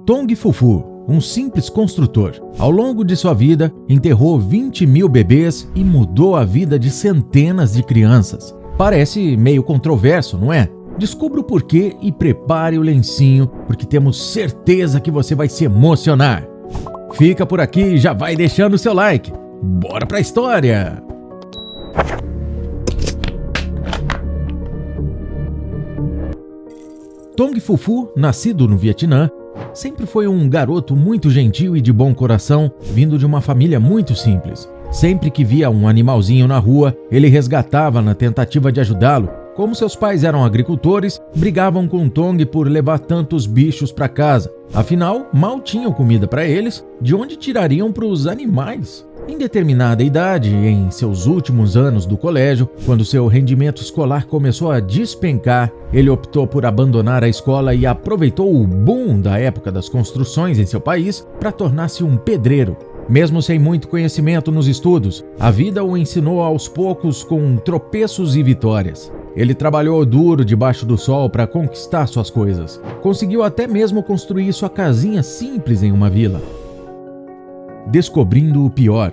Tong Fufu, um simples construtor, ao longo de sua vida, enterrou 20 mil bebês e mudou a vida de centenas de crianças. Parece meio controverso, não é? Descubra o porquê e prepare o lencinho, porque temos certeza que você vai se emocionar. Fica por aqui e já vai deixando o seu like. Bora pra história! Tong Fufu, nascido no Vietnã, sempre foi um garoto muito gentil e de bom coração, vindo de uma família muito simples. Sempre que via um animalzinho na rua, ele resgatava na tentativa de ajudá-lo. Como seus pais eram agricultores, brigavam com Tong por levar tantos bichos para casa. Afinal, mal tinham comida para eles, de onde tirariam para os animais? Em determinada idade, em seus últimos anos do colégio, quando seu rendimento escolar começou a despencar, ele optou por abandonar a escola e aproveitou o boom da época das construções em seu país para tornar-se um pedreiro. Mesmo sem muito conhecimento nos estudos, a vida o ensinou aos poucos com tropeços e vitórias. Ele trabalhou duro debaixo do sol para conquistar suas coisas. Conseguiu até mesmo construir sua casinha simples em uma vila. Descobrindo o pior.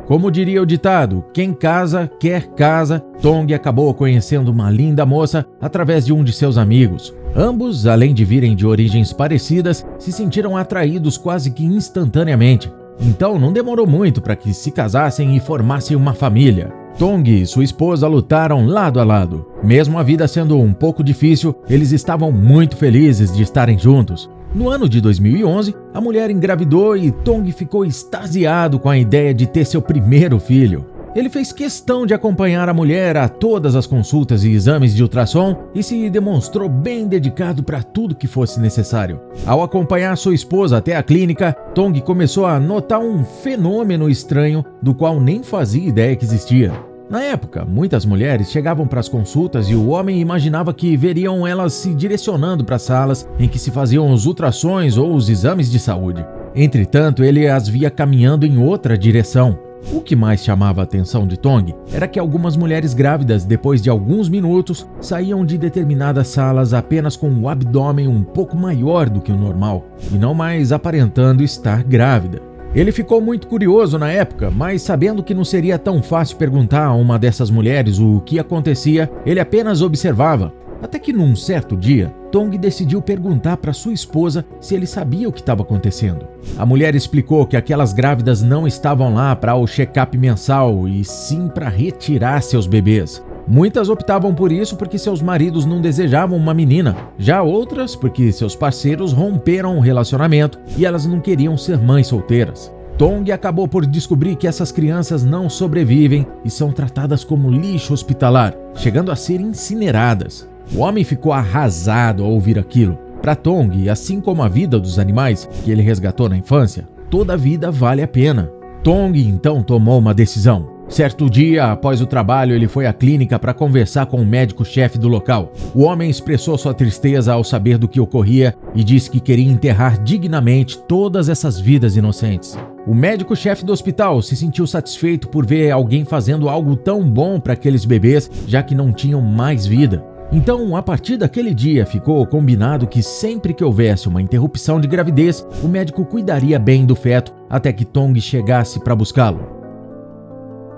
Como diria o ditado, quem casa, quer casa, Tong acabou conhecendo uma linda moça através de um de seus amigos. Ambos, além de virem de origens parecidas, se sentiram atraídos quase que instantaneamente. Então não demorou muito para que se casassem e formassem uma família. Tong e sua esposa lutaram lado a lado. Mesmo a vida sendo um pouco difícil, eles estavam muito felizes de estarem juntos. No ano de 2011, a mulher engravidou e Tong ficou extasiado com a ideia de ter seu primeiro filho. Ele fez questão de acompanhar a mulher a todas as consultas e exames de ultrassom e se demonstrou bem dedicado para tudo que fosse necessário. Ao acompanhar sua esposa até a clínica, Tong começou a notar um fenômeno estranho do qual nem fazia ideia que existia. Na época, muitas mulheres chegavam para as consultas e o homem imaginava que veriam elas se direcionando para salas em que se faziam os ultrassons ou os exames de saúde. Entretanto, ele as via caminhando em outra direção. O que mais chamava a atenção de Tong era que algumas mulheres grávidas, depois de alguns minutos, saíam de determinadas salas apenas com o abdômen um pouco maior do que o normal, e não mais aparentando estar grávida. Ele ficou muito curioso na época, mas sabendo que não seria tão fácil perguntar a uma dessas mulheres o que acontecia, ele apenas observava. Até que num certo dia, Tong decidiu perguntar para sua esposa se ele sabia o que estava acontecendo. A mulher explicou que aquelas grávidas não estavam lá para o check-up mensal e sim para retirar seus bebês. Muitas optavam por isso porque seus maridos não desejavam uma menina, já outras porque seus parceiros romperam o relacionamento e elas não queriam ser mães solteiras. Tong acabou por descobrir que essas crianças não sobrevivem e são tratadas como lixo hospitalar, chegando a ser incineradas. O homem ficou arrasado ao ouvir aquilo. Para Tong, assim como a vida dos animais que ele resgatou na infância, toda vida vale a pena. Tong então tomou uma decisão. Certo dia, após o trabalho, ele foi à clínica para conversar com o médico-chefe do local. O homem expressou sua tristeza ao saber do que ocorria e disse que queria enterrar dignamente todas essas vidas inocentes. O médico-chefe do hospital se sentiu satisfeito por ver alguém fazendo algo tão bom para aqueles bebês, já que não tinham mais vida. Então, a partir daquele dia, ficou combinado que sempre que houvesse uma interrupção de gravidez, o médico cuidaria bem do feto até que Tong chegasse para buscá-lo.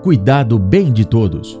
Cuidar do bem de todos.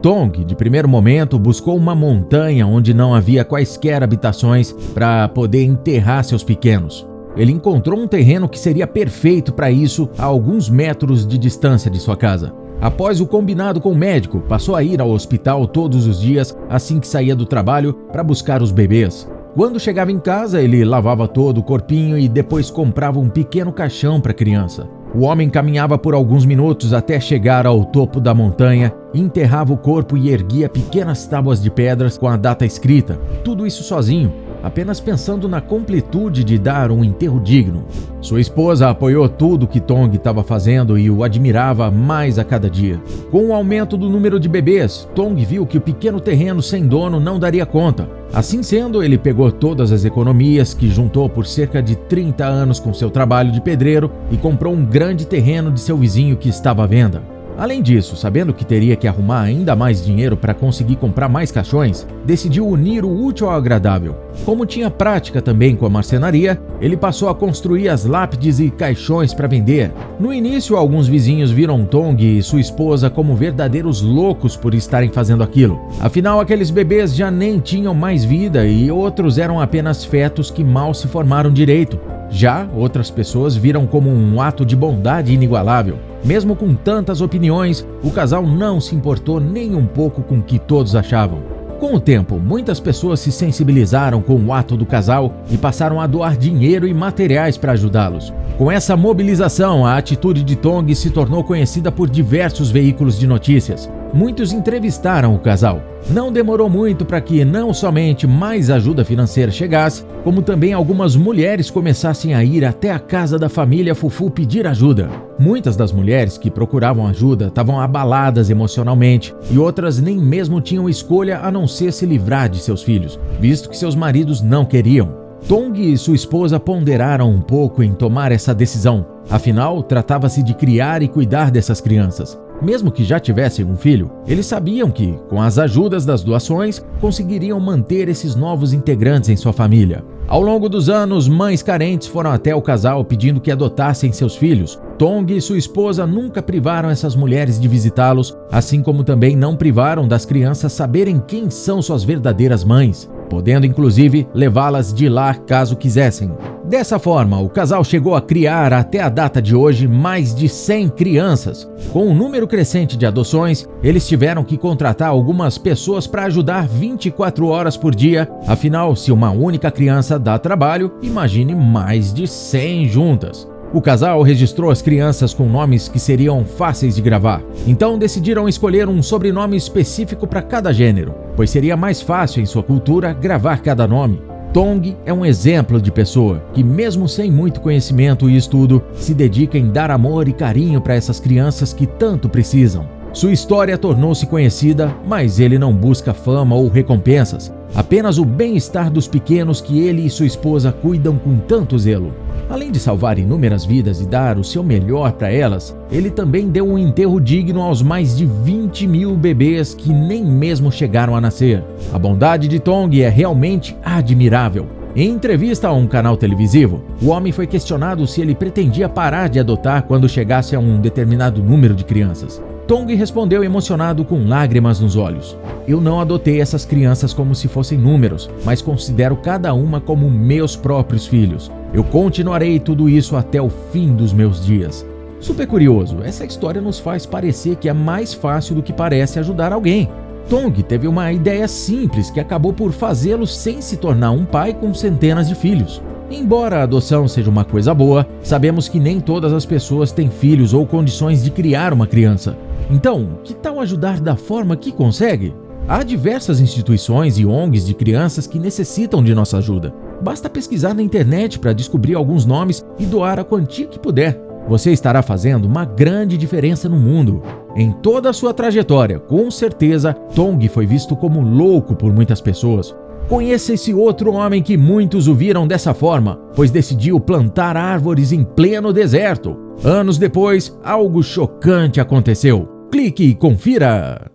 Tong, de primeiro momento, buscou uma montanha onde não havia quaisquer habitações para poder enterrar seus pequenos. Ele encontrou um terreno que seria perfeito para isso a alguns metros de distância de sua casa. Após o combinado com o médico, passou a ir ao hospital todos os dias assim que saía do trabalho para buscar os bebês. Quando chegava em casa, ele lavava todo o corpinho e depois comprava um pequeno caixão para a criança. O homem caminhava por alguns minutos até chegar ao topo da montanha, enterrava o corpo e erguia pequenas tábuas de pedras com a data escrita. Tudo isso sozinho, apenas pensando na completude de dar um enterro digno. Sua esposa apoiou tudo que Tong estava fazendo e o admirava mais a cada dia. Com o aumento do número de bebês, Tong viu que o pequeno terreno sem dono não daria conta. Assim sendo, ele pegou todas as economias que juntou por cerca de 30 anos com seu trabalho de pedreiro e comprou um grande terreno de seu vizinho que estava à venda. Além disso, sabendo que teria que arrumar ainda mais dinheiro para conseguir comprar mais caixões, decidiu unir o útil ao agradável. Como tinha prática também com a marcenaria, ele passou a construir as lápides e caixões para vender. No início, alguns vizinhos viram Tong e sua esposa como verdadeiros loucos por estarem fazendo aquilo. Afinal, aqueles bebês já nem tinham mais vida e outros eram apenas fetos que mal se formaram direito. Já outras pessoas viram como um ato de bondade inigualável. Mesmo com tantas opiniões, o casal não se importou nem um pouco com o que todos achavam. Com o tempo, muitas pessoas se sensibilizaram com o ato do casal e passaram a doar dinheiro e materiais para ajudá-los. Com essa mobilização, a atitude de Tong se tornou conhecida por diversos veículos de notícias. Muitos entrevistaram o casal. Não demorou muito para que não somente mais ajuda financeira chegasse, como também algumas mulheres começassem a ir até a casa da família Fufu pedir ajuda. Muitas das mulheres que procuravam ajuda estavam abaladas emocionalmente e outras nem mesmo tinham escolha a não ser se livrar de seus filhos, visto que seus maridos não queriam. Tong e sua esposa ponderaram um pouco em tomar essa decisão. Afinal, tratava-se de criar e cuidar dessas crianças. Mesmo que já tivessem um filho, eles sabiam que, com as ajudas das doações, conseguiriam manter esses novos integrantes em sua família. Ao longo dos anos, mães carentes foram até o casal pedindo que adotassem seus filhos. Tong e sua esposa nunca privaram essas mulheres de visitá-los, assim como também não privaram das crianças saberem quem são suas verdadeiras mães, podendo inclusive levá-las de lá caso quisessem. Dessa forma, o casal chegou a criar até a data de hoje mais de 100 crianças. Com um número crescente de adoções, eles tiveram que contratar algumas pessoas para ajudar 24 horas por dia. Afinal, se uma única criança dá trabalho, imagine mais de 100 juntas. O casal registrou as crianças com nomes que seriam fáceis de gravar. Então decidiram escolher um sobrenome específico para cada gênero, pois seria mais fácil em sua cultura gravar cada nome. Tong é um exemplo de pessoa que, mesmo sem muito conhecimento e estudo, se dedica em dar amor e carinho para essas crianças que tanto precisam. Sua história tornou-se conhecida, mas ele não busca fama ou recompensas, apenas o bem-estar dos pequenos que ele e sua esposa cuidam com tanto zelo. Além de salvar inúmeras vidas e dar o seu melhor para elas, ele também deu um enterro digno aos mais de 20 mil bebês que nem mesmo chegaram a nascer. A bondade de Tong é realmente admirável. Em entrevista a um canal televisivo, o homem foi questionado se ele pretendia parar de adotar quando chegasse a um determinado número de crianças. Tong respondeu emocionado com lágrimas nos olhos: "Eu não adotei essas crianças como se fossem números, mas considero cada uma como meus próprios filhos. Eu continuarei tudo isso até o fim dos meus dias." Super curioso, essa história nos faz parecer que é mais fácil do que parece ajudar alguém. Tong teve uma ideia simples que acabou por fazê-lo sem se tornar um pai com centenas de filhos. Embora a adoção seja uma coisa boa, sabemos que nem todas as pessoas têm filhos ou condições de criar uma criança. Então, que tal ajudar da forma que consegue? Há diversas instituições e ONGs de crianças que necessitam de nossa ajuda. Basta pesquisar na internet para descobrir alguns nomes e doar a quantia que puder. Você estará fazendo uma grande diferença no mundo. Em toda a sua trajetória, com certeza, Tong foi visto como louco por muitas pessoas. Conheça esse outro homem que muitos o viram dessa forma, pois decidiu plantar árvores em pleno deserto. Anos depois, algo chocante aconteceu. Clique e confira!